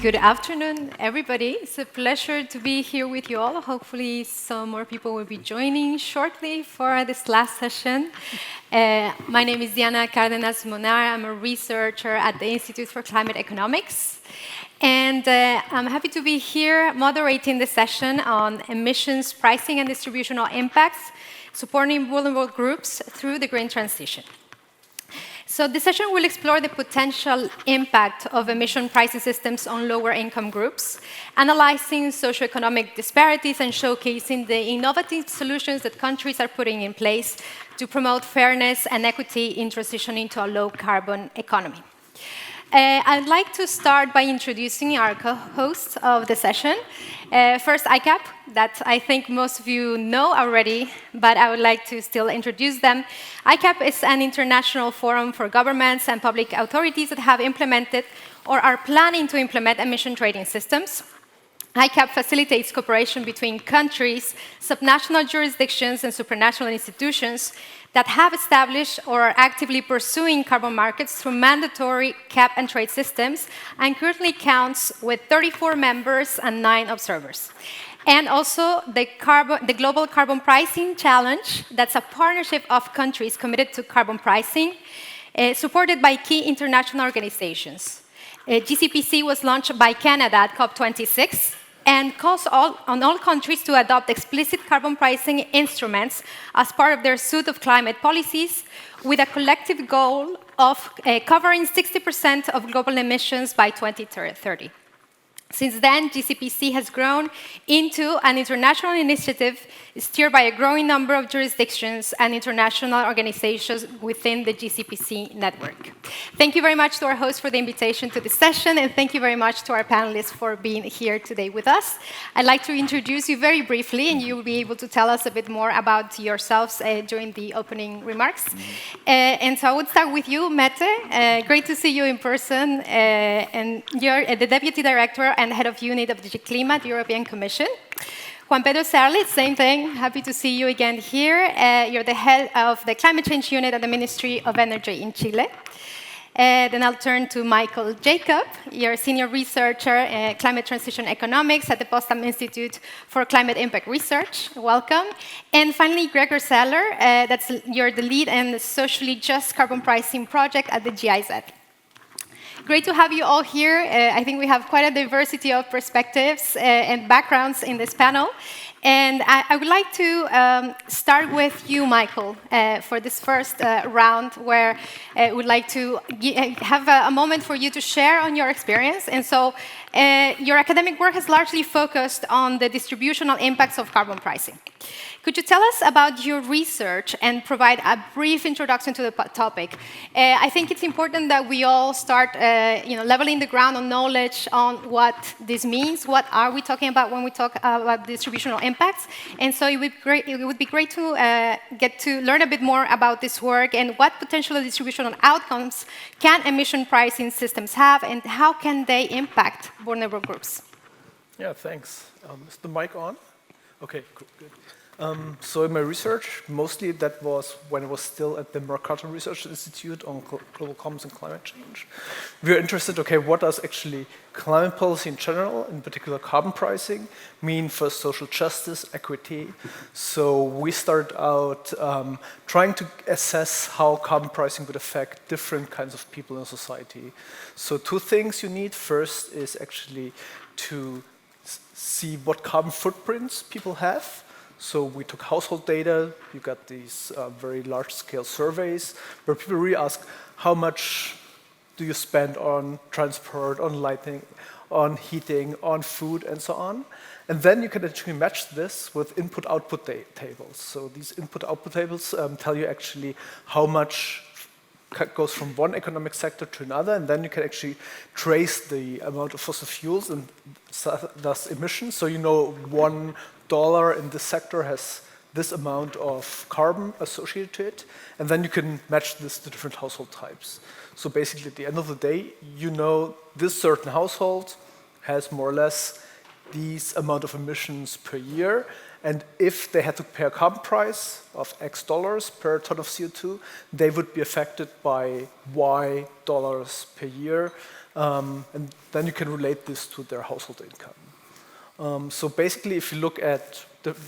Good afternoon, everybody. It's a pleasure to be here with you all. Hopefully, some more people will be joining shortly for this last session. My name is Diana Cárdenas Monar. I'm a researcher at the Institute for Climate Economics. And I'm happy to be here moderating the session on emissions pricing and distributional impacts, supporting vulnerable groups through the green transition. So the session will explore the potential impact of emission pricing systems on lower income groups, analyzing socio-economic disparities and showcasing the innovative solutions that countries are putting in place to promote fairness and equity in transitioning to a low-carbon economy. I'd like to start by introducing our co-hosts of the session. First, ICAP, that I think most of you know already, but I would like to still introduce them. ICAP is an international forum for governments and public authorities that have implemented or are planning to implement emission trading systems. ICAP facilitates cooperation between countries, subnational jurisdictions, and supranational institutions that have established or are actively pursuing carbon markets through mandatory cap and trade systems, and currently counts with 34 members and 9 observers. And also the Global Carbon Pricing Challenge, that's a partnership of countries committed to carbon pricing, supported by key international organizations. GCPC was launched by Canada at COP26, and calls on all countries to adopt explicit carbon pricing instruments as part of their suite of climate policies, with a collective goal of covering 60% of global emissions by 2030. Since then, GCPC has grown into an international initiative steered by a growing number of jurisdictions and international organizations within the GCPC network. Thank you very much to our host for the invitation to this session, and thank you very much to our panelists for being here today with us. I'd like to introduce you very briefly, and you'll be able to tell us a bit more about yourselves during the opening remarks. And so I would start with you, Mette. Great to see you in person, and you're the Deputy Director and Head of Unit of DG Clima, the European Commission. Juan Pedro Serlit, same thing. Happy to see you again here. You're the head of the Climate Change Unit at the Ministry of Energy in Chile. Then I'll turn to Michael Jacob. You're a senior researcher, climate transition economics at the Potsdam Institute for Climate Impact Research. Welcome. And finally, Gregor Seller. You're the lead in the socially just carbon pricing project at the GIZ. Great to have you all here. I think we have quite a diversity of perspectives and backgrounds in this panel. And I would like to start with you, Michael, for this first round, where I would like to have a moment for you to share on your experience. And so your academic work has largely focused on the distributional impacts of carbon pricing. Could you tell us about your research and provide a brief introduction to the topic? I think it's important that we all start leveling the ground on knowledge on what this means. What are we talking about when we talk about distributional impacts? And so it would be great to get to learn a bit more about this work and what potential distributional outcomes can emission pricing systems have, and how can they impact vulnerable groups? Yeah, thanks. Is the mic on? Okay, cool, good. So in my research, mostly that was when I was still at the Mercator Research Institute on global commons and climate change. We were interested, okay, what does actually climate policy in general, in particular carbon pricing, mean for social justice, equity? So we started out trying to assess how carbon pricing would affect different kinds of people in society. So 2 things you need. First is actually to see what carbon footprints people have. So we took household data. You got these very large-scale surveys where people really ask, how much do you spend on transport, on lighting, on heating, on food, and so on? And then you can actually match this with input-output tables. So these input-output tables tell you actually how much goes from one economic sector to another, and then you can actually trace the amount of fossil fuels and thus emissions. So you know $1 in this sector has this amount of carbon associated to it, and then you can match this to different household types. So basically, at the end of the day, you know this certain household has more or less these amount of emissions per year, and if they had to pay a carbon price of X dollars per ton of CO2, they would be affected by Y dollars per year And then you can relate this to their household income. So basically, if you look at,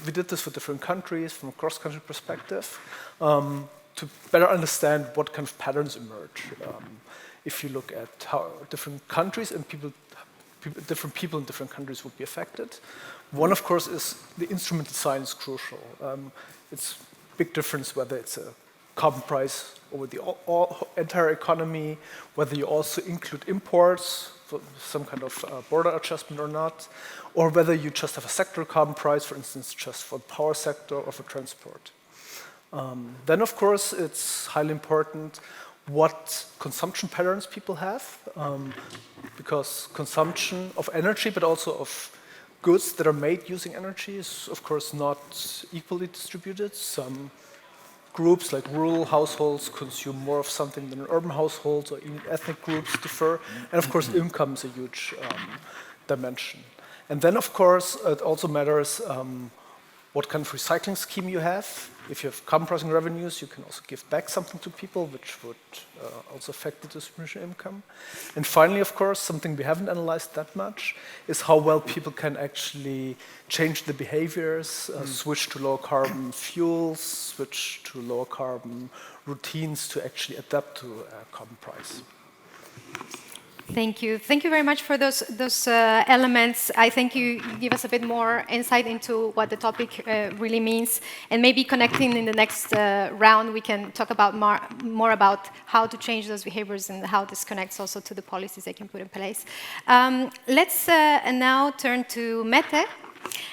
we did this for different countries from a cross-country perspective to better understand what kind of patterns emerge. If you look at how different countries and different people in different countries would be affected. One, of course, is the instrument design is crucial. It's a big difference whether it's a carbon price over the entire economy, whether you also include imports for some kind of border adjustment or not, or whether you just have a sectoral carbon price, for instance, just for the power sector or for transport. Then, of course, it's highly important what consumption patterns people have, because consumption of energy, but also of goods that are made using energy is, of course, not equally distributed. Some groups, like rural households, consume more of something than urban households, or even ethnic groups differ. And, of course, income is a huge dimension. And then, of course, it also matters what kind of recycling scheme you have. If you have carbon pricing revenues, you can also give back something to people, which would also affect the distribution income. And finally, of course, something we haven't analyzed that much is how well people can actually change the behaviors, switch to low carbon fuels, switch to lower carbon routines to actually adapt to a carbon price. Thank you. Thank you very much for those elements. I think you give us a bit more insight into what the topic really means. And maybe connecting in the next round, we can talk about more about how to change those behaviors and how this connects also to the policies they can put in place. Let's now turn to Mette.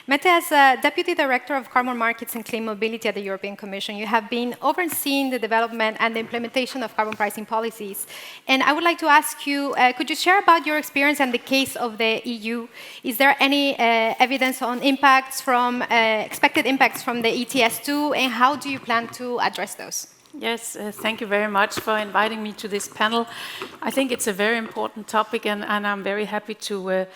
Mette, as Deputy Director of Carbon Markets and Clean Mobility at the European Commission, you have been overseeing the development and the implementation of carbon pricing policies. And I would like to ask you, could you share about your experience and the case of the EU? Is there any evidence on impacts from, expected impacts from the ETS2, and how do you plan to address those? Yes, thank you very much for inviting me to this panel. I think it's a very important topic, and I'm very happy to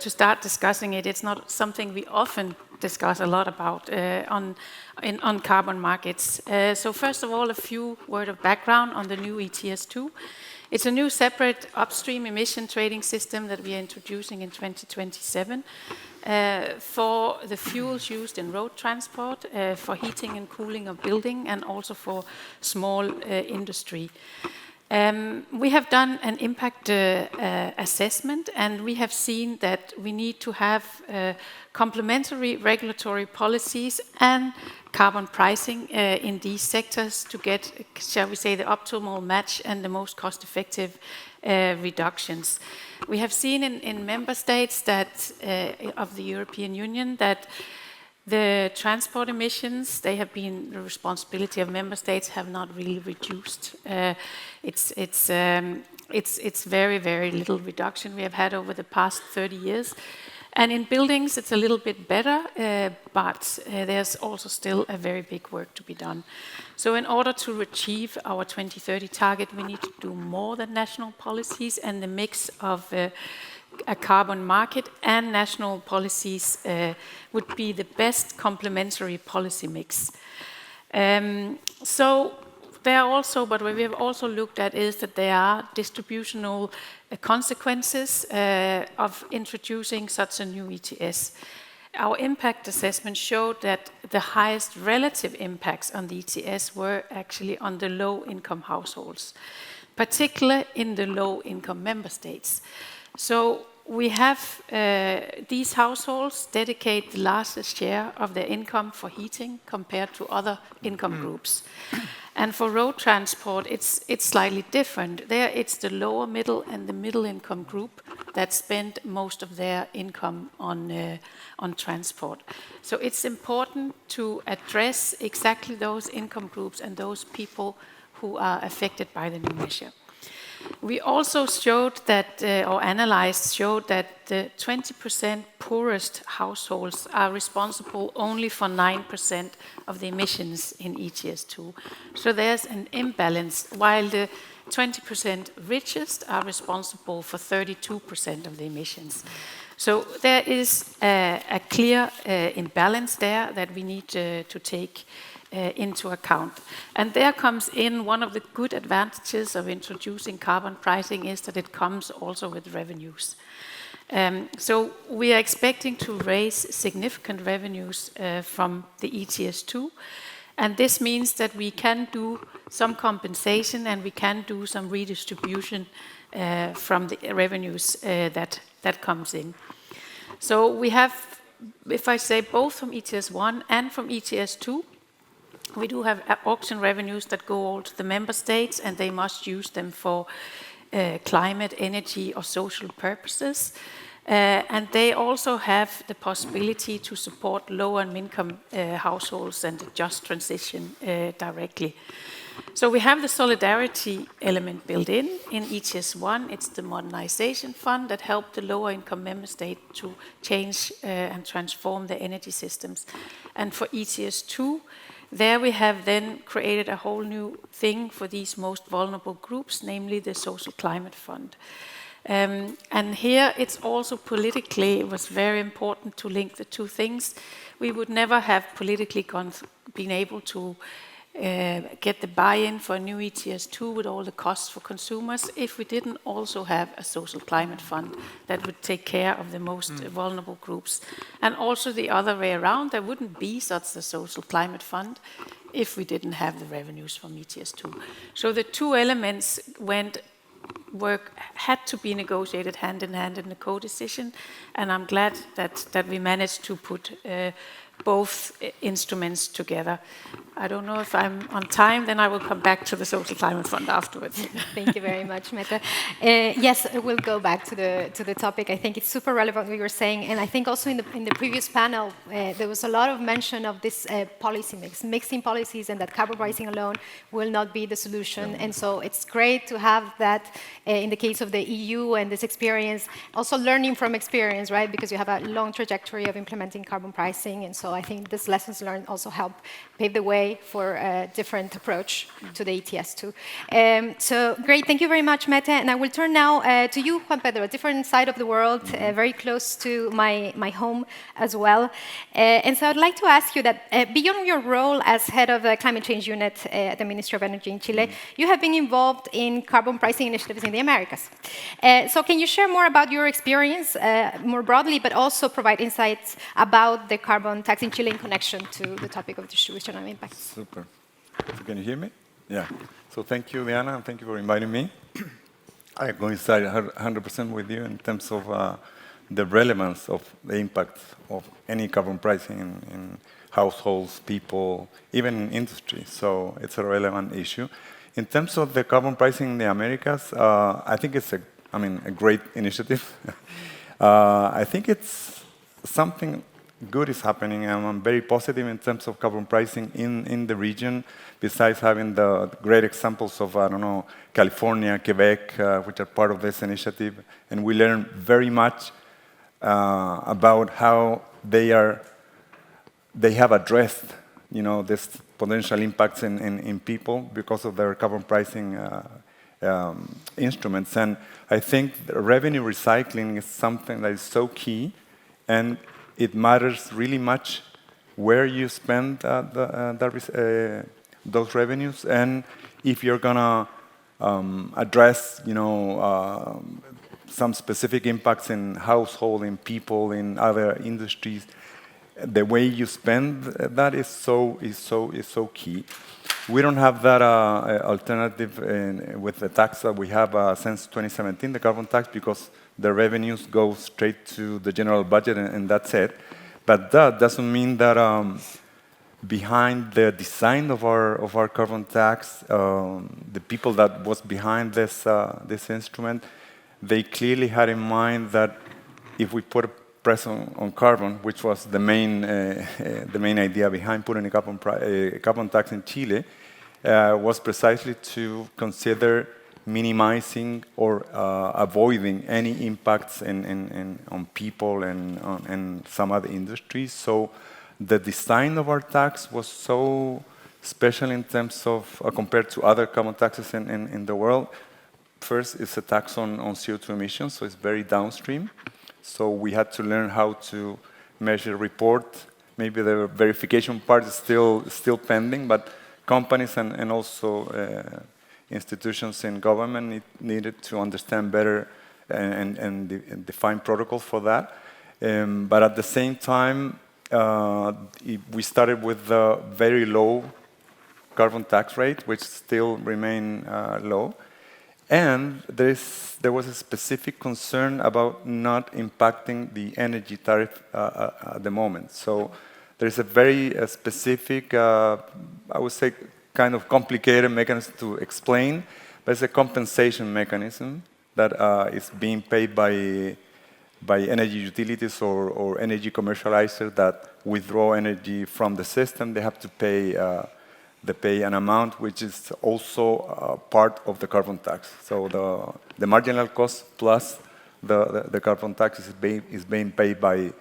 start discussing it. It's not something we often discuss a lot about on carbon markets. So first of all, a few words of background on the new ETS2. It's a new separate upstream emission trading system that we are introducing in 2027 for the fuels used in road transport, for heating and cooling of building, and also for small industry. We have done an impact assessment, and we have seen that we need to have complementary regulatory policies and carbon pricing in these sectors to get, shall we say, the optimal match and the most cost-effective reductions. We have seen in member states that of the European Union that the transport emissions, they have been the responsibility of member states, have not really reduced. It's very, very little reduction we have had over the past 30 years. And in buildings, it's a little bit better, but there's also still a very big work to be done. So in order to achieve our 2030 target, we need to do more than national policies, and the mix of a carbon market and national policies would be the best complementary policy mix. So there are also, but what we have also looked at is that there are distributional consequences of introducing such a new ETS. Our impact assessment showed that the highest relative impacts on the ETS were actually on the low-income households, particularly in the low-income member states. So we have these households dedicate the largest share of their income for heating compared to other income groups. And for road transport, it's slightly different. There it's the lower middle and the middle income group that spend most of their income on transport. So it's important to address exactly those income groups and those people who are affected by the new measure. We also showed that, or analyzed, showed that the 20% poorest households are responsible only for 9% of the emissions in ETS2. So there's an imbalance, while the 20% richest are responsible for 32% of the emissions. So there is a clear imbalance there that we need to take into account. And there comes in one of the good advantages of introducing carbon pricing is that it comes also with revenues. So we are expecting to raise significant revenues from the ETS2, and this means that we can do some compensation and we can do some redistribution from the revenues that comes in. So we have, if I say both from ETS1 and from ETS2, we do have auction revenues that go all to the member states, and they must use them for climate, energy, or social purposes. And they also have the possibility to support low and income households and just transition directly. So we have the solidarity element built in ETS1. It's the modernization fund that helped the lower income member state to change and transform their energy systems. And for ETS2, there we have then created a whole new thing for these most vulnerable groups, namely the Social Climate Fund. And here it's also politically, it was very important to link the two things. We would never have politically been able to get the buy-in for a new ETS2 with all the costs for consumers if we didn't also have a social climate fund that would take care of the most vulnerable groups. And also the other way around, there wouldn't be such a social climate fund if we didn't have the revenues from ETS2. So the two elements had to be negotiated hand in hand in the co-decision, and I'm glad that we managed to put both instruments together. I don't know if I'm on time, then I will come back to the Social Climate Fund afterwards. Thank you very much, Mette. Yes, we'll go back to the topic. I think it's super relevant what you were saying, and I think also in the previous panel there was a lot of mention of this policy mixing policies, and that carbon pricing alone will not be the solution. And so it's great to have that in the case of the EU and this experience, also learning from experience, right? Because you have a long trajectory of implementing carbon pricing, and so I think this lessons learned also help pave the way for a different approach to the ETS2. So great, thank you very much, Mette. And I will turn now to you, Juan Pedro, a different side of the world, very close to my home as well. And so I'd like to ask you that beyond your role as head of the climate change unit at the Ministry of Energy in Chile, you have been involved in carbon pricing initiatives in the Americas. So can you share more about your experience more broadly, but also provide insights about the carbon tax in Chile in connection to the topic of distributional impact? Super. So can you hear me? Yeah. So thank you, Diana, and thank you for inviting me. I coincide 100% with you in terms of the relevance of the impact of any carbon pricing in households, people, even in industry. So it's a relevant issue. In terms of the carbon pricing in the Americas, I think it's a great initiative. I think it's something good is happening, and I'm very positive in terms of carbon pricing in the region, besides having the great examples of, California, Quebec, which are part of this initiative. And we learn very much about how they have addressed, this potential impacts in people because of their carbon pricing instruments. And I think revenue recycling is something that is so key, and it matters really much where you spend those revenues, and if you're gonna address, some specific impacts in household, in people, in other industries, the way you spend that is so key. We don't have that alternative with the tax that we have since 2017, the carbon tax, because the revenues go straight to the general budget, and that's it. But that doesn't mean that behind the design of our carbon tax, the people that was behind this instrument, they clearly had in mind that if we put a price on carbon, which was the main idea behind putting a carbon tax in Chile, was precisely to consider minimizing or avoiding any impacts on people and some other industries. So the design of our tax was so special in terms of, compared to other carbon taxes in the world. First, it's a tax on CO2 emissions, so it's very downstream. So we had to learn how to measure, report maybe the verification part is still pending, but companies and also institutions in government needed to understand better and define protocols for that. But at the same time, we started with a very low carbon tax rate, which still remain low. And there was a specific concern about not impacting the energy tariff at the moment. So there's a very specific, I would say, kind of complicated mechanism to explain, but it's a compensation mechanism that is being paid by energy utilities or energy commercializers that withdraw energy from the system. They have to pay an amount which is also part of the carbon tax. So the marginal cost plus the carbon tax is being paid by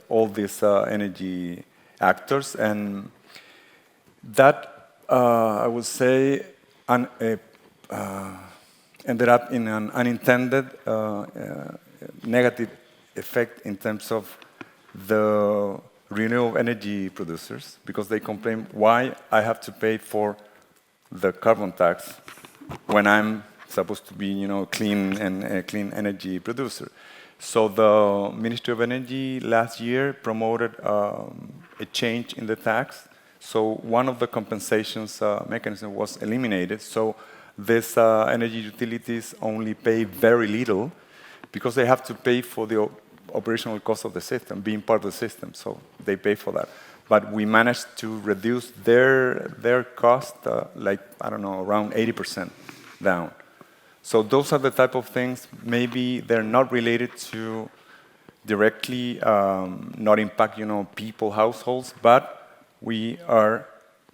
all these energy actors, and that I would say ended up in an unintended negative effect in terms of the renewable energy producers, because they complain why I have to pay for the carbon tax when I'm supposed to be, clean energy producer. So the Ministry of Energy last year promoted a change in the tax. So one of the compensations mechanism was eliminated. So these energy utilities only pay very little because they have to pay for the operational cost of the system, being part of the system, so they pay for that. But we managed to reduce their cost, around 80% down. So those are the type of things, maybe they're not related to directly, not impact, people, households, but we're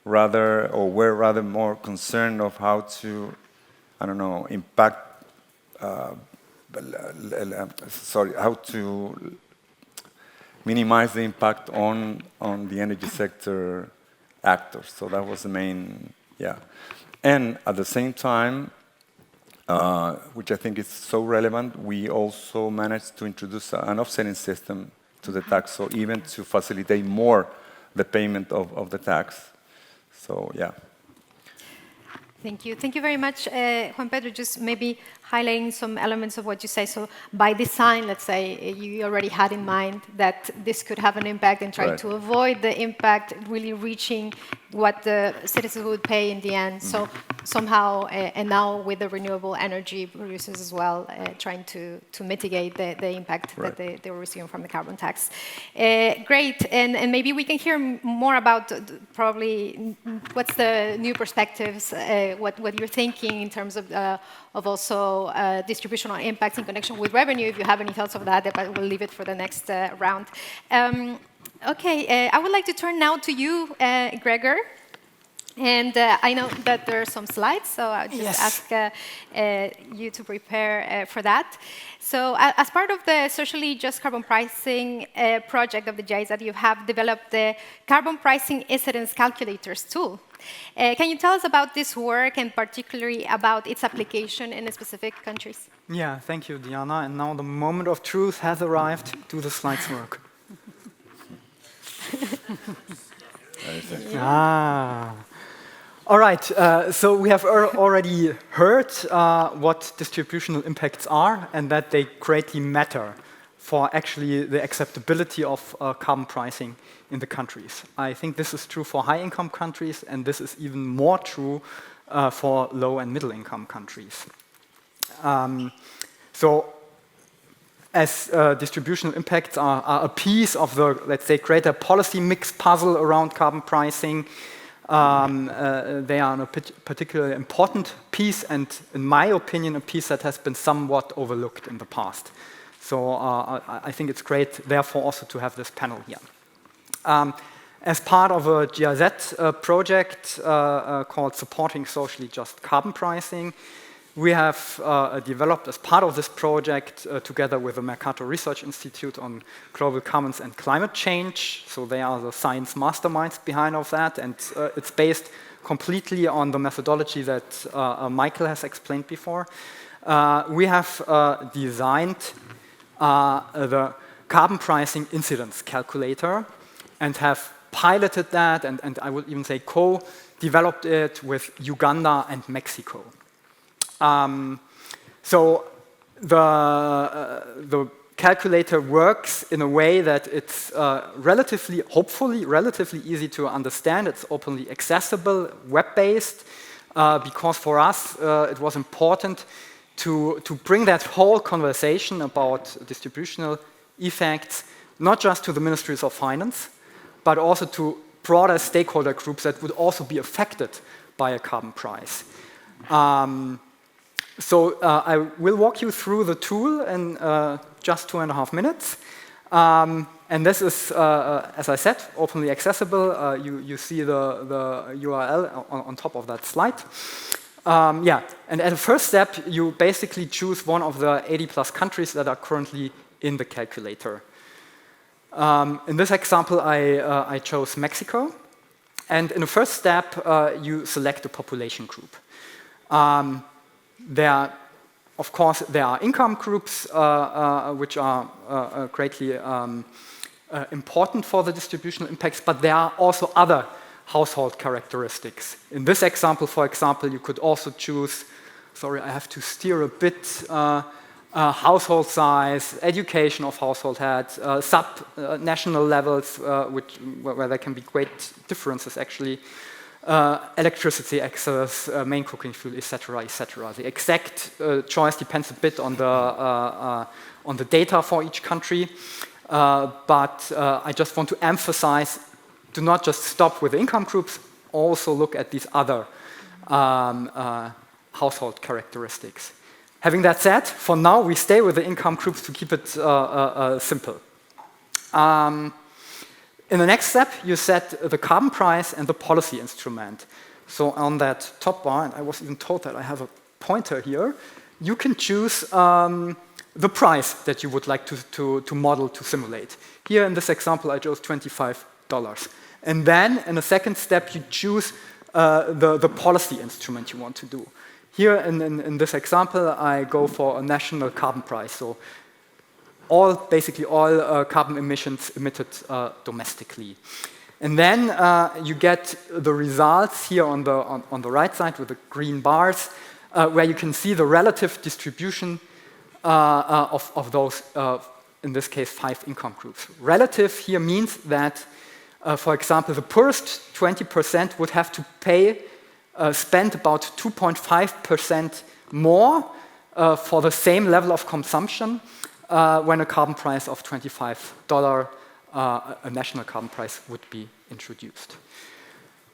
rather more concerned of how to, impact how to minimize the impact on the energy sector actors. So that was the main, And at the same time, which I think is so relevant, we also managed to introduce an offsetting system to the tax, so even to facilitate more the payment of the tax. So, Thank you. Thank you very much, Juan Pedro. Just maybe highlighting some elements of what you say. So by design, let's say, you already had in mind that this could have an impact and try to avoid the impact really reaching what the citizens would pay in the end. So somehow, and now with the renewable energy producers as well, trying to mitigate the impact that they were receiving from the carbon tax. Great. And maybe we can hear more about probably what's the new perspectives, what you're thinking in terms of also distributional impacts in connection with revenue. If you have any thoughts of that, but we'll leave it for the next round. Okay, I would like to turn now to you, Gregor. And I know that there are some slides, so I'll just ask you to prepare for that. So as part of the socially just carbon pricing project of the GIs, that you have developed the carbon pricing incidence calculators tool. Can you tell us about this work and particularly about its application in specific countries? Yeah, thank you, Diana. And now the moment of truth has arrived. Do the slides work? All right, so we have already heard what distributional impacts are and that they greatly matter for actually the acceptability of carbon pricing in the countries. I think this is true for high-income countries, and this is even more true for low- and middle-income countries. So as distributional impacts are a piece of the, let's say, greater policy mix puzzle around carbon pricing, they are a particularly important piece, and in my opinion, a piece that has been somewhat overlooked in the past. So I think it's great, therefore, also to have this panel here. As part of a GIZ project called Supporting Socially Just Carbon Pricing, we have developed, as part of this project, together with the Mercator Research Institute on Global Commons and Climate Change. So they are the science masterminds behind of that, and it's based completely on the methodology that Michael has explained before. We have designed the carbon pricing incidence calculator, and have piloted that, and I would even say co-developed it with Uganda and Mexico. So the calculator works in a way that it's hopefully relatively easy to understand. It's openly accessible, web-based, because for us it was important to bring that whole conversation about distributional effects not just to the ministries of finance, but also to broader stakeholder groups that would also be affected by a carbon price. So I will walk you through the tool in just 2.5 minutes. And this is, as I said, openly accessible. You see the URL on top of that slide. Yeah, and at the first step, you basically choose one of the 80+ countries that are currently in the calculator. In this example, I chose Mexico. And in the first step, you select a population group. Of course, there are income groups which are greatly important for the distributional impacts, but there are also other household characteristics. In this example, for example, you could also choose, sorry, I have to steer a bit, household size, education of household heads, sub-national levels, where there can be great differences actually, electricity access, main cooking fuel, etc., etc. The exact choice depends a bit on the data for each country, but I just want to emphasize, do not just stop with income groups, also look at these other household characteristics. Having that said, for now we stay with the income groups to keep it simple. In the next step, you set the carbon price and the policy instrument. So on that top bar, and I was even told that I have a pointer here, you can choose the price that you would like to model, to simulate. Here in this example, I chose $25. And then in the second step, you choose the policy instrument you want to do. Here in this example, I go for a national carbon price. So basically all carbon emissions emitted domestically. And then you get the results here on the right side with the green bars, where you can see the relative distribution of those, in this case, 5 income groups. Relative here means that, for example, the poorest 20% would have to spend about 2.5% more for the same level of consumption when a carbon price of $25, a national carbon price, would be introduced.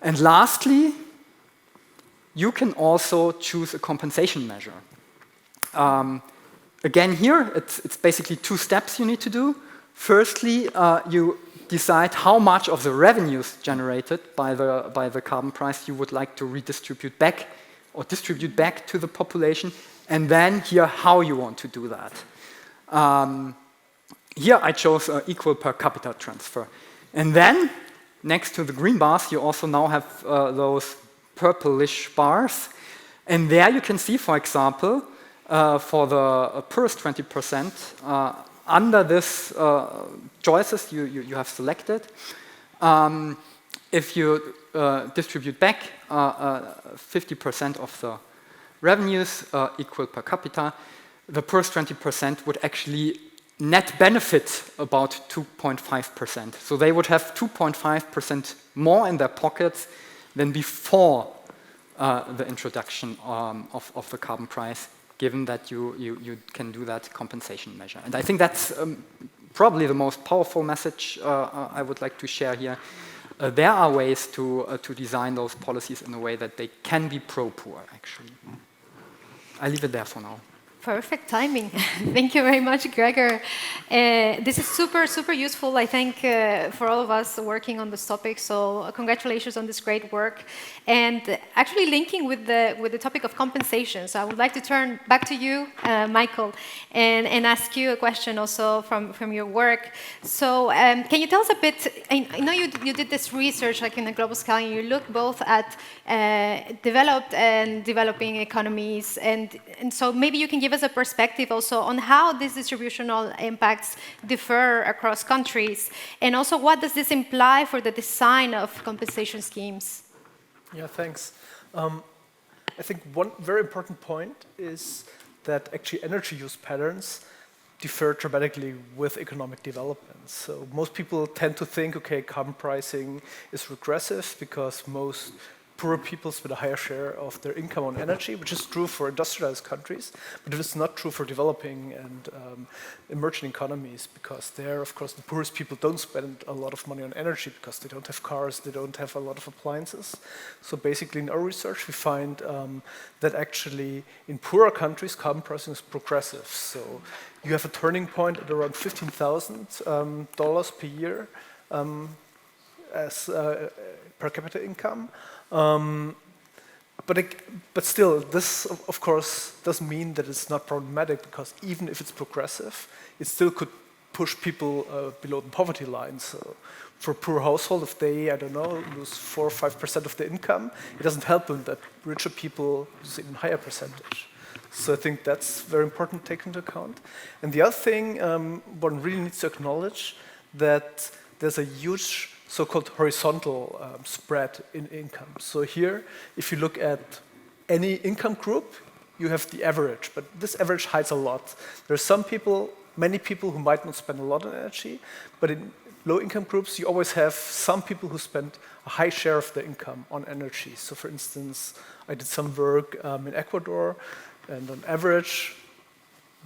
And lastly, you can also choose a compensation measure. Again here, it's basically 2 steps you need to do. Firstly, you decide how much of the revenues generated by the carbon price you would like to redistribute back or distribute back to the population, and then here how you want to do that. Here I chose equal per capita transfer. And then, next to the green bars, you also now have those purplish bars. And there you can see, for example, for the poorest 20%, under this choices you have selected, if you distribute back 50% of the revenues equal per capita, the poorest 20% would actually net benefit about 2.5%. So they would have 2.5% more in their pockets than before the introduction of the carbon price, given that you can do that compensation measure. And I think that's probably the most powerful message I would like to share here. There are ways to design those policies in a way that they can be pro-poor, actually. I leave it there for now. Perfect timing. Thank you very much, Gregor. This is super, super useful, I think, for all of us working on this topic. So congratulations on this great work. And actually linking with the topic of compensation. So I would like to turn back to you, Michael, and ask you a question also from your work. So can you tell us a bit, I know you did this research like in a global scale, and you look both at developed and developing economies. And so maybe you can give give us a perspective also on how these distributional impacts differ across countries, and also what does this imply for the design of compensation schemes? Yeah, thanks. I think one very important point is that actually energy use patterns differ dramatically with economic development. So most people tend to think, okay, carbon pricing is regressive because most poorer people spend a higher share of their income on energy, which is true for industrialized countries, but it is not true for developing and emerging economies, because there, of course, the poorest people don't spend a lot of money on energy because they don't have cars, they don't have a lot of appliances. So basically in our research, we find that actually in poorer countries, carbon pricing is progressive. So you have a turning point at around $15,000 per year as per capita income. But still, this, of course, doesn't mean that it's not problematic, because even if it's progressive, it still could push people below the poverty line. So for a poor household, if they, I don't know, lose 4 or 5% of their income, it doesn't help them that richer people lose an even higher percentage. So I think that's very important to take into account. And the other thing one really needs to acknowledge, that there's a huge so-called horizontal spread in income. So here, if you look at any income group, you have the average, but this average hides a lot. There are some people, many people who might not spend a lot on energy, but in low-income groups, you always have some people who spend a high share of their income on energy. So for instance, I did some work in Ecuador, and on average,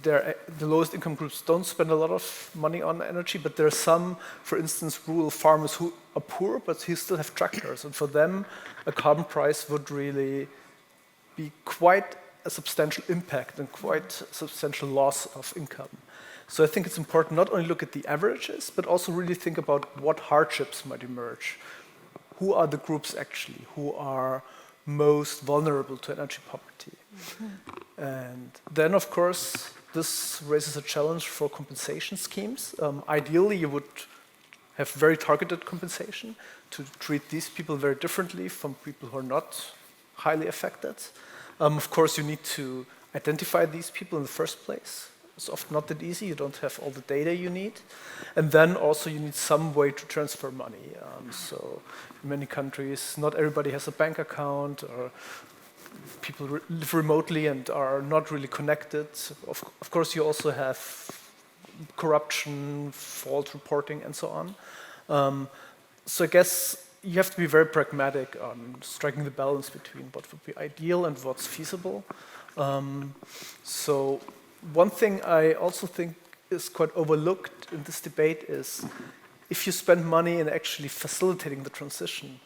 the lowest income groups don't spend a lot of money on energy, but there are some, for instance, rural farmers who are poor, but who still have tractors. And for them, a carbon price would really be quite a substantial impact and quite a substantial loss of income. So I think it's important not only look at the averages, but also really think about what hardships might emerge. Who are the groups actually who are most vulnerable to energy poverty? And then, of course, this raises a challenge for compensation schemes. Ideally, you would have very targeted compensation to treat these people very differently from people who are not highly affected. Of course, you need to identify these people in the first place. It's often not that easy. You don't have all the data you need. And then also you need some way to transfer money. So in many countries, not everybody has a bank account, or people live remotely and are not really connected. Of course, you also have corruption, fault reporting, and so on. So I guess you have to be very pragmatic on striking the balance between what would be ideal and what's feasible. So one thing I also think is quite overlooked in this debate is if you spend money in actually facilitating the transition,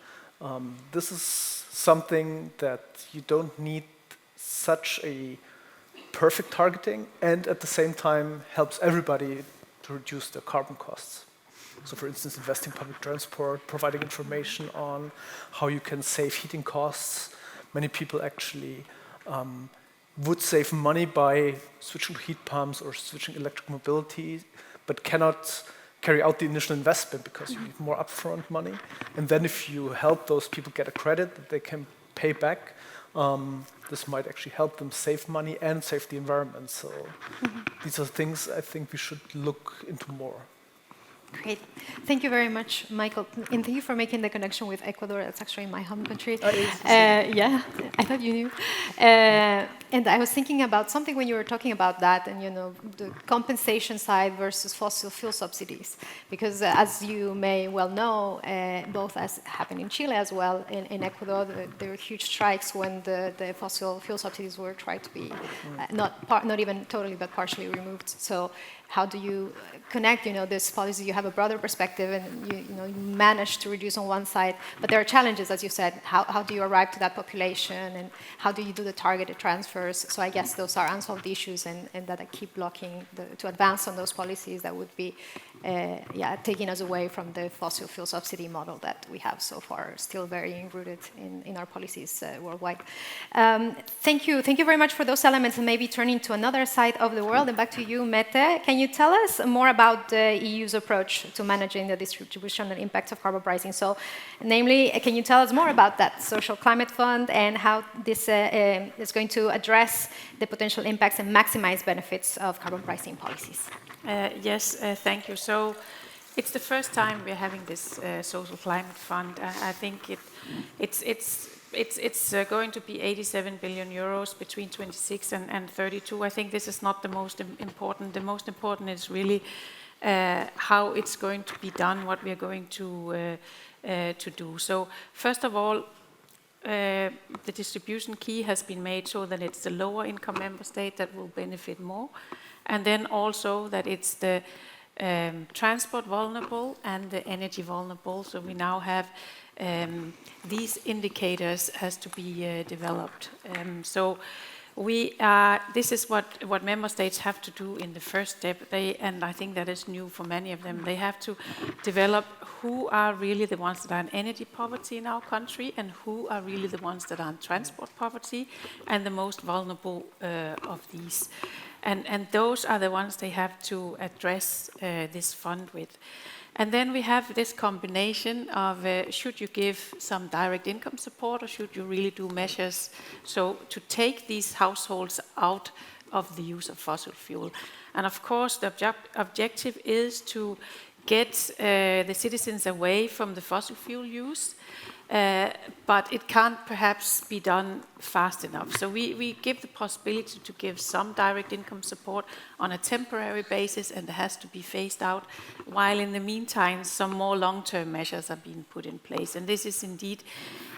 this is something that you don't need such a perfect targeting, and at the same time helps everybody to reduce their carbon costs. So for instance, investing in public transport, providing information on how you can save heating costs. Many people actually would save money by switching to heat pumps or switching electric mobility, but cannot carry out the initial investment because you need more upfront money. And then if you help those people get a credit that they can pay back, this might actually help them save money and save the environment. So these are things I think we should look into more. Great. Thank you very much, Michael. And thank you for making the connection with Ecuador. That's actually my home country. Yeah, I thought you knew. And I was thinking about something when you were talking about that, and the compensation side versus fossil fuel subsidies. Because as you may well know, both as happened in Chile as well, in Ecuador, there were huge strikes when the fossil fuel subsidies were tried to be not even totally, but partially removed. So how do you connect, this policy? You have a broader perspective, and you manage to reduce on one side, but there are challenges, as you said. How do you arrive to that population, and how do you do the targeted transfers? So I guess those are unsolved issues, and that I keep blocking to advance on those policies that would be taking us away from the fossil fuel subsidy model that we have so far, still very rooted in our policies worldwide. Thank you very much for those elements, and maybe turning to another side of the world, and back to you, Mette. Can you tell us more about the EU's approach to managing the distributional impacts of carbon pricing? So, namely, can you tell us more about that social climate fund and how this is going to address the potential impacts and maximize benefits of carbon pricing policies? Yes, thank you. So it's the first time we're having this social climate fund. I think it's going to be 87 billion euros between 26 and 32. I think this is not the most important. The most important is really how it's going to be done, what we are going to do. So first of all, the distribution key has been made so that it's the lower income member state that will benefit more, and then also that it's the transport vulnerable and the energy vulnerable. So we now have these indicators has to be developed. So this is what member states have to do in the first step. And I think that is new for many of them. They have to develop who are really the ones that are in energy poverty in our country and who are really the ones that are in transport poverty and the most vulnerable of these. And those are the ones they have to address this fund with. And then we have this combination of should you give some direct income support or should you really do measures so to take these households out of the use of fossil fuel. And of course the objective is to get the citizens away from the fossil fuel use, but it can't perhaps be done fast enough. So we give the possibility to give some direct income support on a temporary basis, and it has to be phased out, while in the meantime some more long-term measures are being put in place. And this is indeed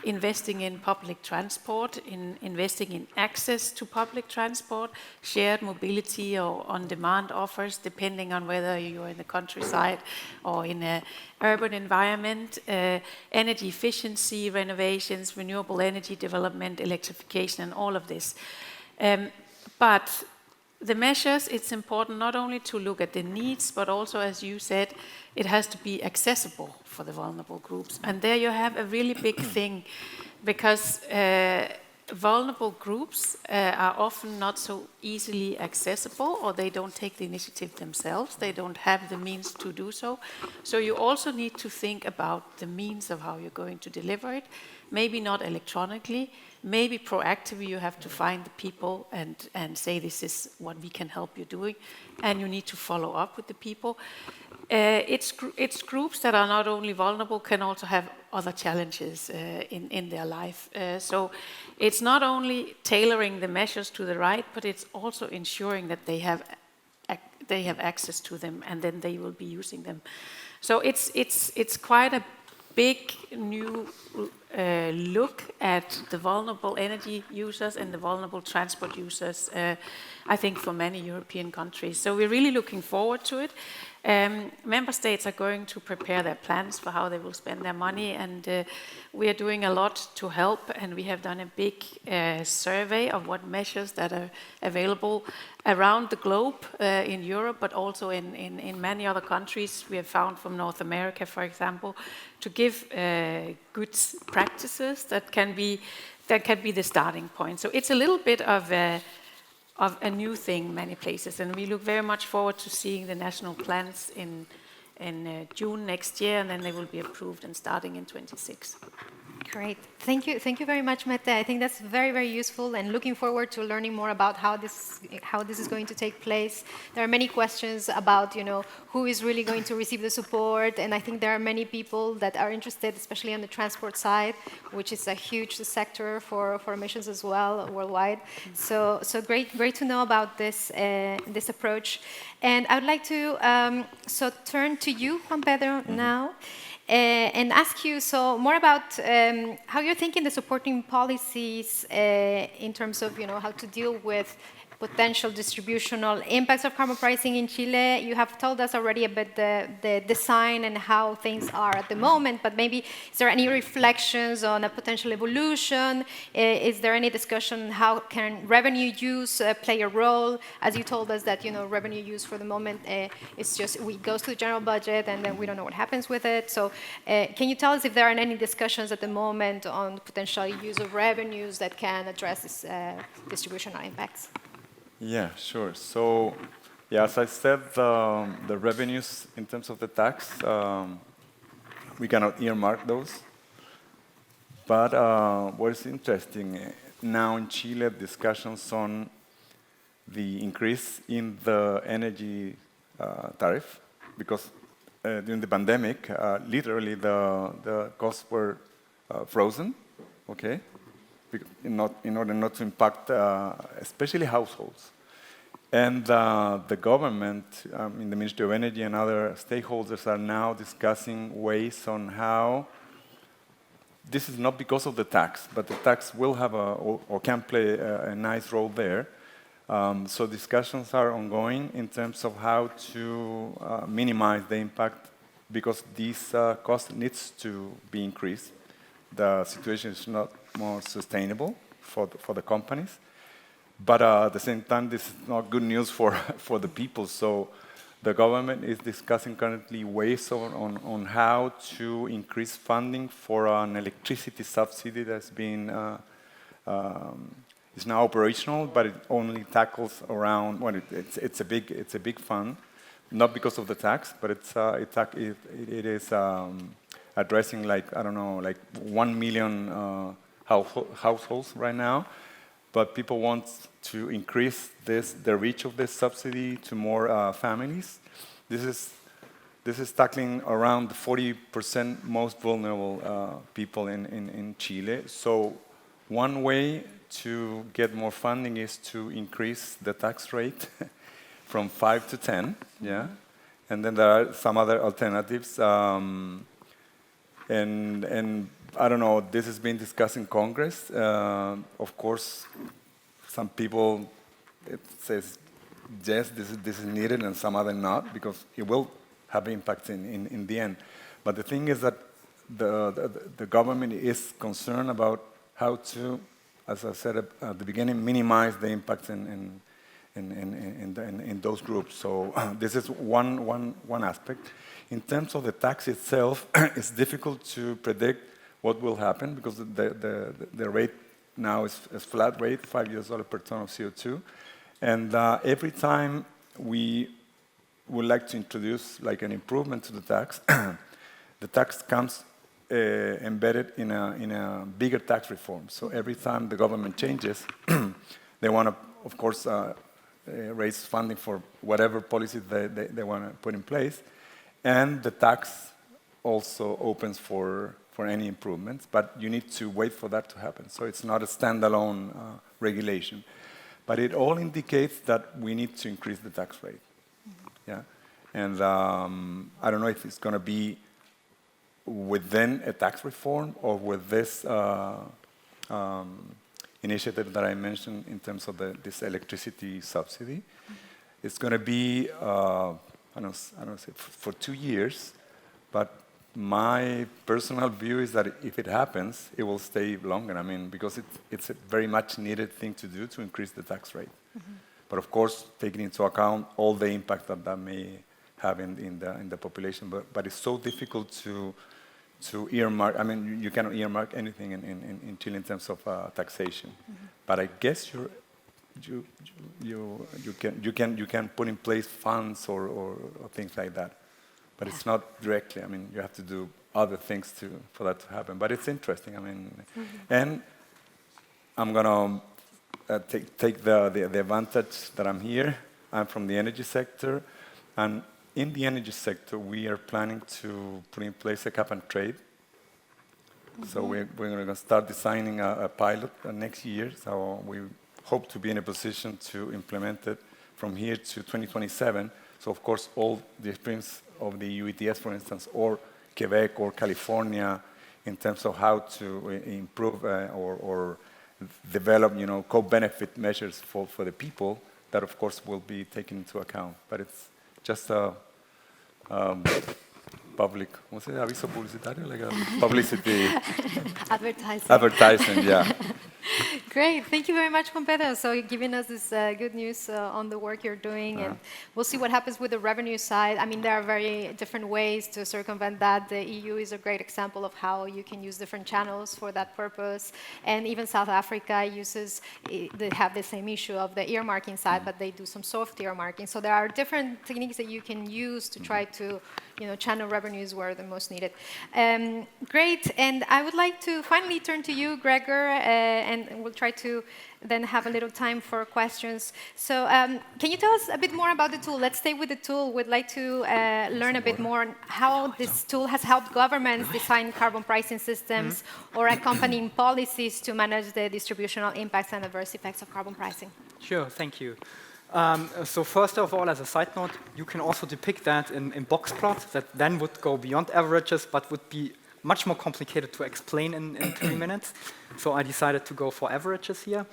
investing in public transport, investing in access to public transport, shared mobility or on-demand offers, depending on whether you're in the countryside or in an urban environment, energy efficiency, renovations, renewable energy development, electrification, and all of this. But the measures, it's important not only to look at the needs, but also, as you said, it has to be accessible for the vulnerable groups. And there you have a really big thing, because vulnerable groups are often not so easily accessible, or they don't take the initiative themselves. They don't have the means to do so. So you also need to think about the means of how you're going to deliver it. Maybe not electronically, maybe proactively you have to find the people and say this is what we can help you doing, and you need to follow up with the people. It's groups that are not only vulnerable, can also have other challenges in their life. So it's not only tailoring the measures to the right, but it's also ensuring that they have access to them, and then they will be using them. So it's quite a big new look at the vulnerable energy users and the vulnerable transport users, I think, for many European countries. So we're really looking forward to it. Member states are going to prepare their plans for how they will spend their money, and we are doing a lot to help, and we have done a big survey of what measures that are available around the globe in Europe, but also in many other countries. We have found from North America, for example, to give good practices that can be the starting point. So it's a little bit of a new thing in many places, and we look very much forward to seeing the national plans in June next year, and then they will be approved and starting in 26. Great. Thank you very much, Mette. I think that's very, very useful, and looking forward to learning more about how this is going to take place. There are many questions about, who is really going to receive the support, and I think there are many people that are interested, especially on the transport side, which is a huge sector for emissions as well worldwide. So great to know about this approach. And I would like to turn to you, Juan Pedro, now. And ask you more about how you're thinking the supporting policies in terms of how to deal with potential distributional impacts of carbon pricing in Chile. You have told us already about the design and how things are at the moment, but maybe is there any reflections on a potential evolution? Is there any discussion how can revenue use play a role? As you told us that revenue use for the moment it's just it goes to the general budget and then we don't know what happens with it. So can you tell us if there are any discussions at the moment on potential use of revenues that can address this distributional impacts? Yeah, sure. So, yeah, as I said, the revenues in terms of the tax, we cannot earmark those. But what is interesting, now in Chile, discussions on the increase in the energy tariff, because during the pandemic, literally the costs were frozen, okay? In order not to impact, especially households. And the government, in the Ministry of Energy and other stakeholders are now discussing ways on how, this is not because of the tax, but the tax will have or can play a nice role there. So discussions are ongoing in terms of how to minimize the impact because this cost needs to be increased. The situation is not more sustainable for the companies. But at the same time, this is not good news for the people. So the government is discussing currently ways on how to increase funding for an electricity subsidy that's been is now operational, but it only tackles around. Well, it's a big fund, not because of the tax, but it is addressing like 1 million households right now. But people want to increase the reach of this subsidy to more families. This is tackling around the 40% most vulnerable people in Chile. So one way to get more funding is to increase the tax rate from 5 to 10, yeah. And then there are some other alternatives. And I don't know, this has been discussed in Congress. Of course, some people, it says, yes, this is needed, and some other not, because it will have impact in the end. But the thing is that the government is concerned about how to, as I said at the beginning, minimize the impact in those groups. So this is one aspect. In terms of the tax itself, it's difficult to predict what will happen because the rate now is a flat rate, $5 per ton of CO2. And every time we would like to introduce like an improvement to the tax, the tax comes embedded in a bigger tax reform. So every time the government changes, they want to, of course, raise funding for whatever policies they want to put in place. And the tax also opens for any improvements, but you need to wait for that to happen. So it's not a standalone regulation. But it all indicates that we need to increase the tax rate. Yeah? And I don't know if it's going to be within a tax reform or with this initiative that I mentioned in terms of this electricity subsidy. It's going to be, I don't say for 2 years, but my personal view is that if it happens, it will stay longer. I mean, because it's a very much needed thing to do to increase the tax rate. Mm-hmm. But of course, taking into account all the impact that may have in the population. But it's so difficult to earmark. I mean, you cannot earmark anything in Chile in terms of taxation. Mm-hmm. But I guess you can put in place funds or things like that. But it's not directly. I mean, you have to do other things for that to happen. But it's interesting. I mean, and I'm gonna take the advantage that I'm here. I'm from the energy sector, and in the energy sector, we are planning to put in place a cap and trade. Mm-hmm. So we're going to start designing a pilot next year. So we hope to be in a position to implement it from here to 2027. So of course, all the experience of the UETS, for instance, or Quebec or California, in terms of how to improve or develop, co-benefit measures for the people, that of course will be taken into account. But it's just a public, what's it, aviso publicitario, like a publicity Advertising. advertising, yeah. Great, thank you very much, Juan Pedro. So giving us this good news on the work you're doing, and we'll see what happens with the revenue side. I mean, there are very different ways to circumvent that. The EU is a great example of how you can use different channels for that purpose, and even South Africa uses, they have the same issue of the earmarking side, but they do some soft earmarking. So there are different techniques that you can use to try to channel revenues where they're most needed. Great, and I would like to finally turn to you, Gregor, and we'll try to then have a little time for questions. So can you tell us a bit more about the tool? Let's stay with the tool. We'd like to learn a bit more on how this tool has helped governments design carbon pricing systems or accompanying policies to manage the distributional impacts and adverse effects of carbon pricing. Sure, thank you. So first of all, as a side note, you can also depict that in box plots that then would go beyond averages, but would be much more complicated to explain in 3 minutes. So I decided to go for averages here.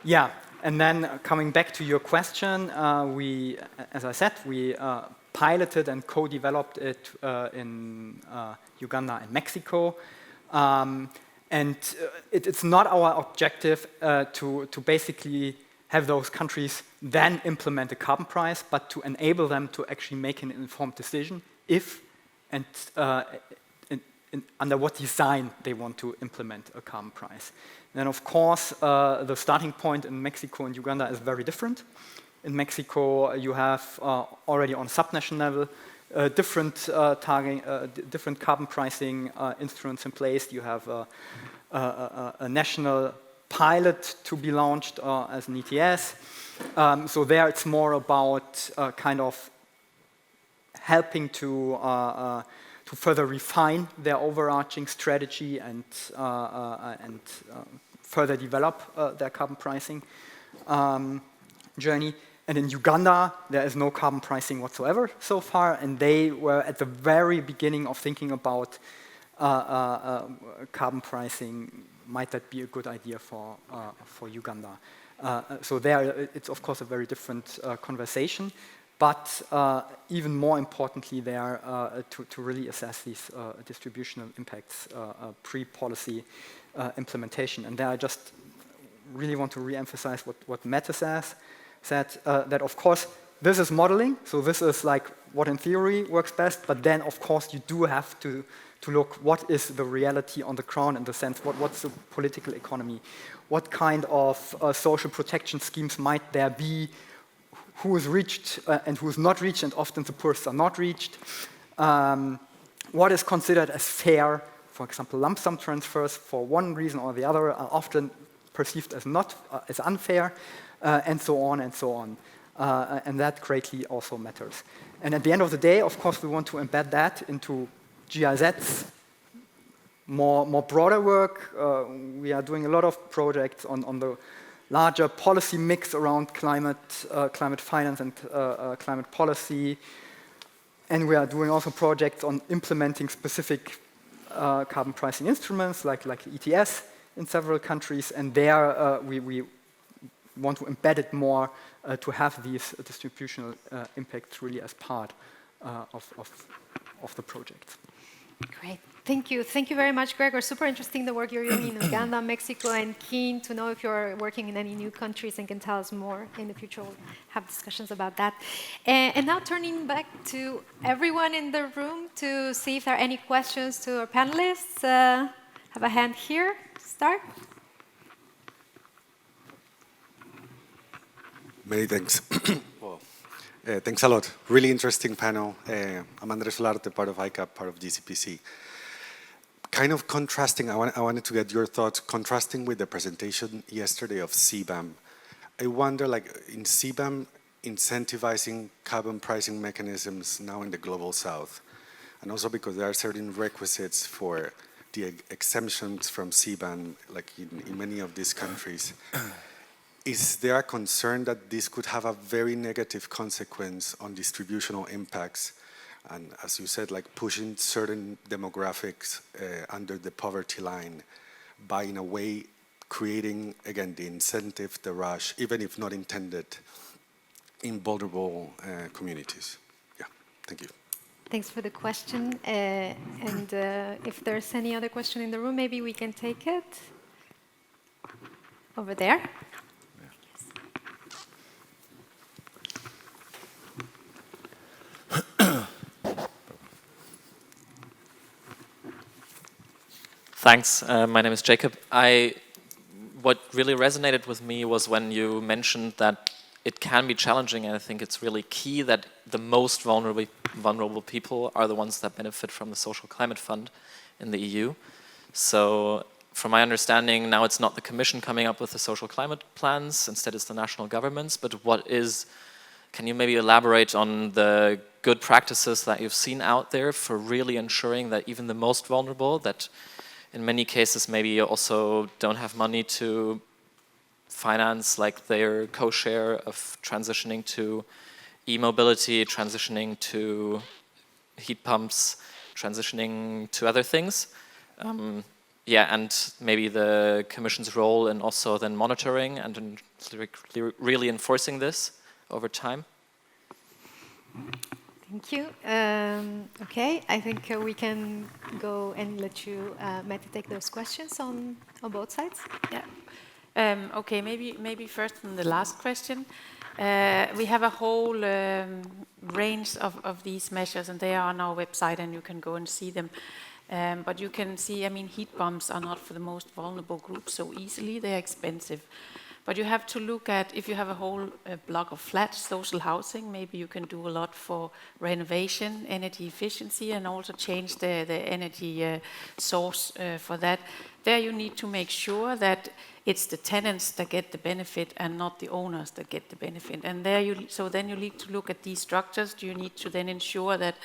Yeah, and then coming back to your question, we, as I said, we piloted and co-developed it in Uganda and Mexico. And it's not our objective to basically have those countries then implement a carbon price, but to enable them to actually make an informed decision if and under what design they want to implement a carbon price. Then, of course, the starting point in Mexico and Uganda is very different. In Mexico, you have already on subnational level different different carbon pricing instruments in place. You have a national pilot to be launched as an ETS. So there it's more about kind of helping to further refine their overarching strategy and further develop their carbon pricing journey. And in Uganda, there is no carbon pricing whatsoever so far, and they were at the very beginning of thinking about carbon pricing. Might that be a good idea for Uganda? So there, it's of course a very different conversation, but even more importantly there, to really assess these distributional impacts pre-policy implementation. And there I just really want to re-emphasize what Mette said, that of course this is modeling, so this is like what in theory works best, but then of course you do have to look what is the reality on the ground in the sense what's the political economy, what kind of social protection schemes might there be, who is reached and who is not reached, and often the poorest are not reached, what is considered as fair. For example, lump sum transfers for one reason or the other are often perceived as not as unfair, and so on and so on. And that greatly also matters. And at the end of the day, of course, we want to embed that into GIZ's more broader work. We are doing a lot of projects on the larger policy mix around climate finance and climate policy. And we are doing also projects on implementing specific carbon pricing instruments like ETS in several countries. And there we want to embed it more to have these distributional impacts really as part of the project. Great, thank you. Thank you very much, Gregor. Super interesting the work you're doing in Uganda, Mexico, and keen to know if you're working in any new countries and can tell us more in the future. We'll have discussions about that. And now turning back to everyone in the room to see if there are any questions to our panelists. Have a hand here to start. Many thanks. Thanks a lot. Really interesting panel. I'm Andres Solarte, part of ICAP, part of GCPC. Kind of contrasting, I wanted to get your thoughts, contrasting with the presentation yesterday of CBAM. I wonder, like in CBAM, incentivizing carbon pricing mechanisms now in the global south, and also because there are certain requisites for the exemptions from CBAM, like in many of these countries. Is there a concern that this could have a very negative consequence on distributional impacts? And as you said, like pushing certain demographics under the poverty line by, in a way, creating, again, the incentive, the rush, even if not intended, in vulnerable communities? Yeah, thank you. Thanks for the question. And if there's any other question in the room, maybe we can take it over there. Thanks. My name is Jacob. What really resonated with me was when you mentioned that it can be challenging, and I think it's really key that the most vulnerable people are the ones that benefit from the Social Climate Fund in the EU. So from my understanding, now it's not the Commission coming up with the social climate plans, instead it's the national governments, but can you maybe elaborate on the good practices that you've seen out there for really ensuring that even the most vulnerable, that in many cases maybe also don't have money to finance like their co-share of transitioning to e-mobility, transitioning to heat pumps, transitioning to other things. And maybe the Commission's role in also then monitoring and in really enforcing this over time. Thank you. Okay, I think we can go and let you, Mette, take those questions on both sides. Yeah. Okay, maybe first on the last question. We have a whole range of these measures, and they are on our website, and you can go and see them. But you can see, heat pumps are not for the most vulnerable groups so easily. They're expensive. But you have to look at, if you have a whole block of flats, social housing, maybe you can do a lot for renovation, energy efficiency, and also change the energy source for that. There you need to make sure that it's the tenants that get the benefit and not the owners that get the benefit. And then you need to look at these structures. Do you need to then ensure that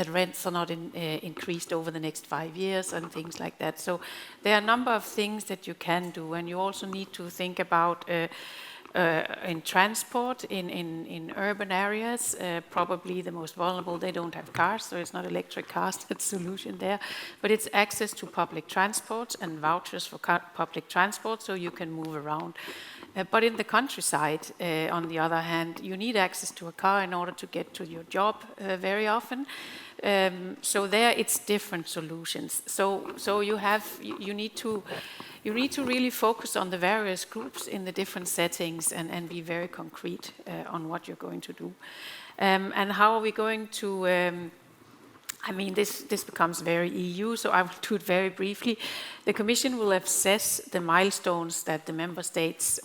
rents are not increased over the next 5 years and things like that. So there are a number of things that you can do, and you also need to think about in transport, in urban areas, probably the most vulnerable, they don't have cars, so it's not electric cars that's the solution there, but it's access to public transport and vouchers for public transport so you can move around. But in the countryside, on the other hand, you need access to a car in order to get to your job very often. So there it's different solutions. So you need to really focus on the various groups in the different settings and be very concrete on what you're going to do. And how are we going to this becomes very EU, so I will do it very briefly. The Commission will assess the milestones that the Member States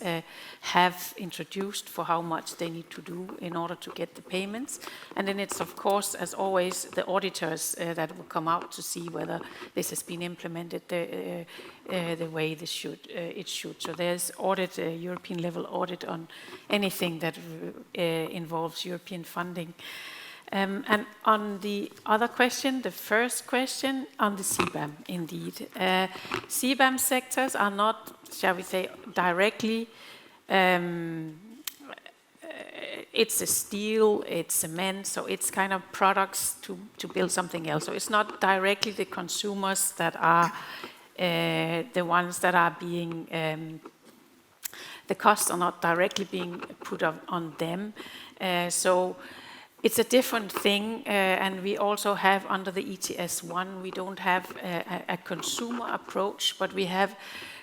have introduced for how much they need to do in order to get the payments. And then it's, of course, as always, the auditors that will come out to see whether this has been implemented the way it should. So there's European level audit on anything that involves European funding. And on the other question, the first question on the CBAM, indeed. CBAM sectors are not, shall we say, directly, it's a steel, it's cement, so it's kind of products to build something else. So it's not directly the consumers that are the ones that are being, the costs are not directly being put on them. So it's a different thing, and we also have under the ETS1, we don't have a consumer approach, but we have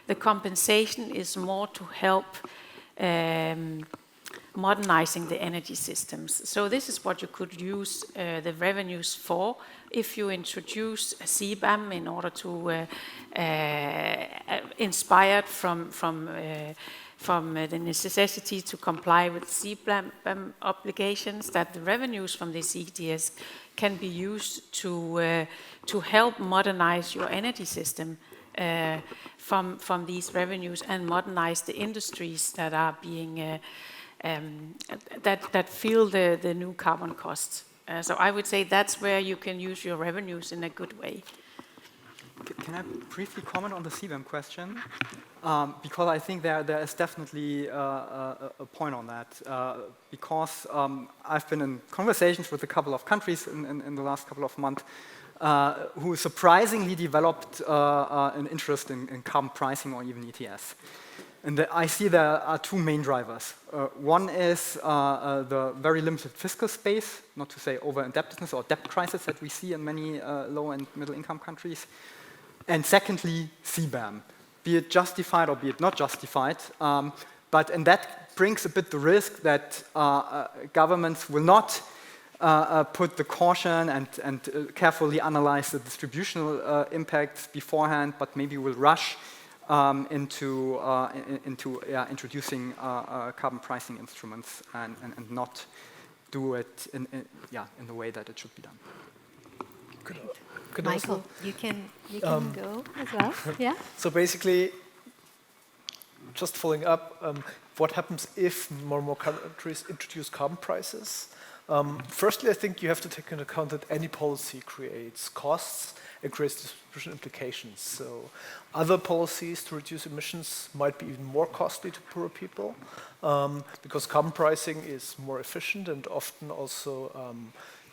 the compensation is more to help modernizing the energy systems. So this is what you could use the revenues for if you introduce a CBAM in order to inspired from the necessity to comply with CBAM obligations, that the revenues from this ETS can be used to help modernize your energy system from these revenues and modernize the industries that are being that feel the new carbon costs. So I would say that's where you can use your revenues in a good way. Can I briefly comment on the CBAM question? Because I think there is definitely a point on that. Because I've been in conversations with a couple of countries in the last couple of months who surprisingly developed an interest in carbon pricing or even ETS. And I see there are two main drivers. One is the very limited fiscal space, not to say over-indebtedness or debt crisis that we see in many low and middle-income countries. And secondly, CBAM, be it justified or be it not justified. And that brings a bit the risk that governments will not put the caution and carefully analyze the distributional impacts beforehand, but maybe will rush into introducing carbon pricing instruments and not do it in the way that it should be done. Could Michael, also, you can go as well. Yeah. So basically, just following up, what happens if more and more countries introduce carbon prices? Firstly, I think you have to take into account that any policy creates costs and creates distribution implications. So other policies to reduce emissions might be even more costly to poorer people because carbon pricing is more efficient and often also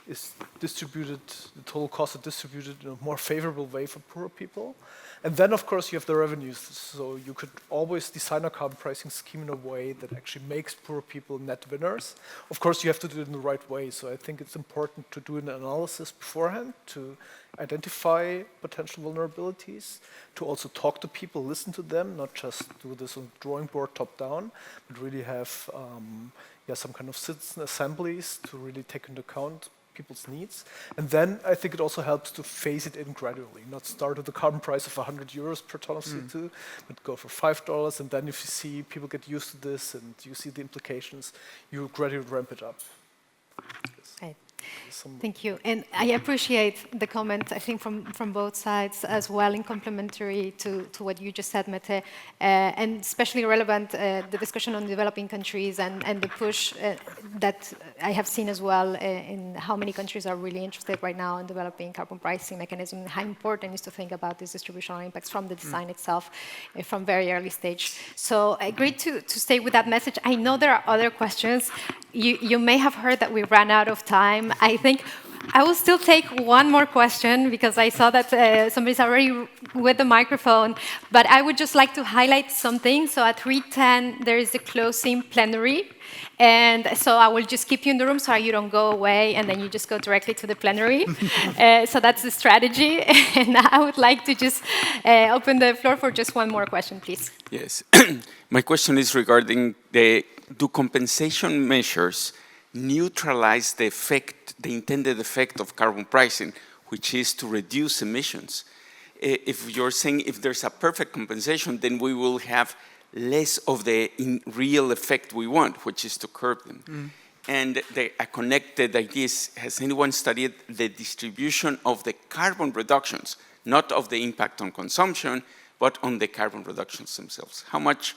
is distributed, the total cost is distributed in a more favorable way for poorer people. And then, of course, you have the revenues. So you could always design a carbon pricing scheme in a way that actually makes poorer people net winners. Of course, you have to do it in the right way. So I think it's important to do an analysis beforehand to identify potential vulnerabilities, to also talk to people, listen to them, not just do this on the drawing board top down, but really have some kind of citizen assemblies to really take into account people's needs. And then I think it also helps to phase it in gradually, not start with the carbon price of 100 euros per ton of CO2, but go for $5. And then if you see people get used to this and you see the implications, you gradually ramp it up. Right. Thank you. And I appreciate the comment, I think, from both sides as well, in complementary to what you just said, Mette, and especially relevant, the discussion on developing countries and the push that I have seen as well in how many countries are really interested right now in developing carbon pricing mechanism, and how important it is to think about these distributional impacts from the design itself from very early stage. So great to stay with that message. I know there are other questions. You may have heard that we ran out of time. I think I will still take one more question because I saw that somebody's already with the microphone, but I would just like to highlight something. So at 3:10, there is a closing plenary. And so I will just keep you in the room so you don't go away and then you just go directly to the plenary. So that's the strategy. And I would like to just open the floor for just one more question, please. Yes. My question is regarding do compensation measures neutralize the effect, the intended effect of carbon pricing, which is to reduce emissions? If you're saying if there's a perfect compensation, then we will have less of the real effect we want, which is to curb them. And a connected idea is, has anyone studied the distribution of the carbon reductions, not of the impact on consumption, but on the carbon reductions themselves? How much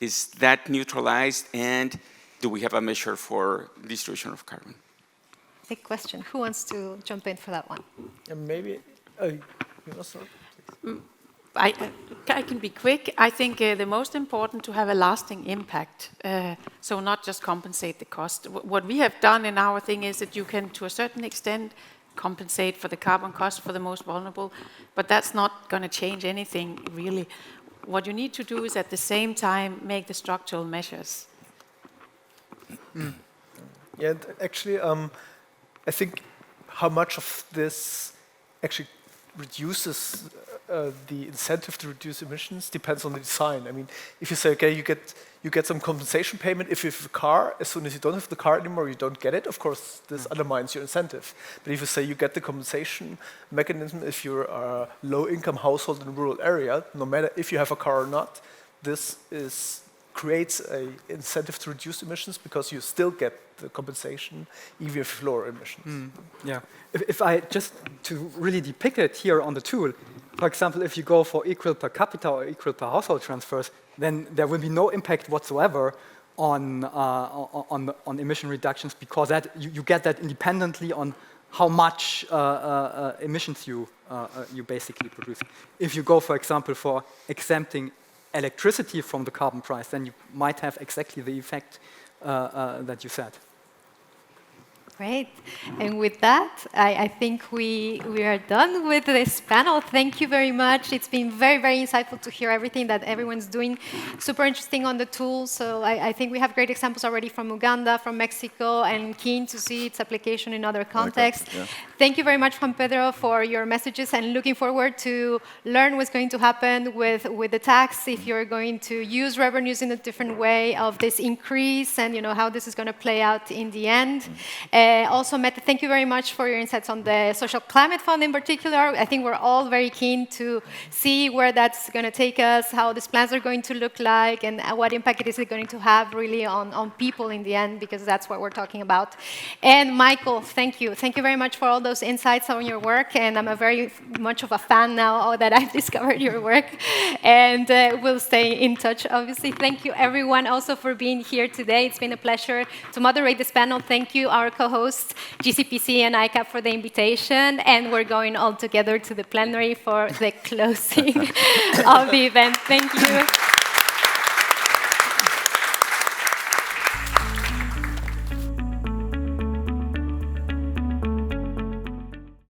is that neutralized, and do we have a measure for distribution of carbon? Big question. Who wants to jump in for that one? Maybe, you know, sorry. I can be quick. I think the most important to have a lasting impact, so not just compensate the cost. What we have done in our thing is that you can, to a certain extent, compensate for the carbon cost for the most vulnerable, but that's not going to change anything, really. What you need to do is, at the same time, make the structural measures. Yeah, actually, I think how much of this actually reduces the incentive to reduce emissions depends on the design. I mean, if you say, okay, you get some compensation payment if you have a car, as soon as you don't have the car anymore, you don't get it. Of course, this undermines your incentive. But if you say you get the compensation mechanism if you're a low-income household in a rural area, no matter if you have a car or not, this creates an incentive to reduce emissions because you still get the compensation even if you lower emissions. Yeah. If I just to really depict it here on the tool, for example, if you go for equal per capita or equal per household transfers, then there will be no impact whatsoever on emission reductions because that you get that independently on how much emissions you basically produce. If you go, for example, for exempting electricity from the carbon price, then you might have exactly the effect that you said. Great. And with that, I think we are done with this panel. Thank you very much. It's been very, very insightful to hear everything that everyone's doing. Super interesting on the tools. So I think we have great examples already from Uganda, from Mexico, and keen to see its application in other contexts. Yeah. Thank you very much, Juan Pedro, for your messages, and looking forward to learn what's going to happen with the tax, if you're going to use revenues in a different way of this increase, and how this is going to play out in the end. Also, Mette, thank you very much for your insights on the Social Climate Fund in particular. I think we're all very keen to see where that's going to take us, how these plans are going to look like, and what impact it is going to have really on people in the end, because that's what we're talking about. And Michael, thank you. Thank you very much for all those insights on your work, and I'm very much of a fan now that I've discovered your work, and we'll stay in touch, obviously. Thank you, everyone, also for being here today. It's been a pleasure to moderate this panel. Thank you, our co-hosts, GCPC and ICAP, for the invitation, and we're going all together to the plenary for the closing of the event. Thank you.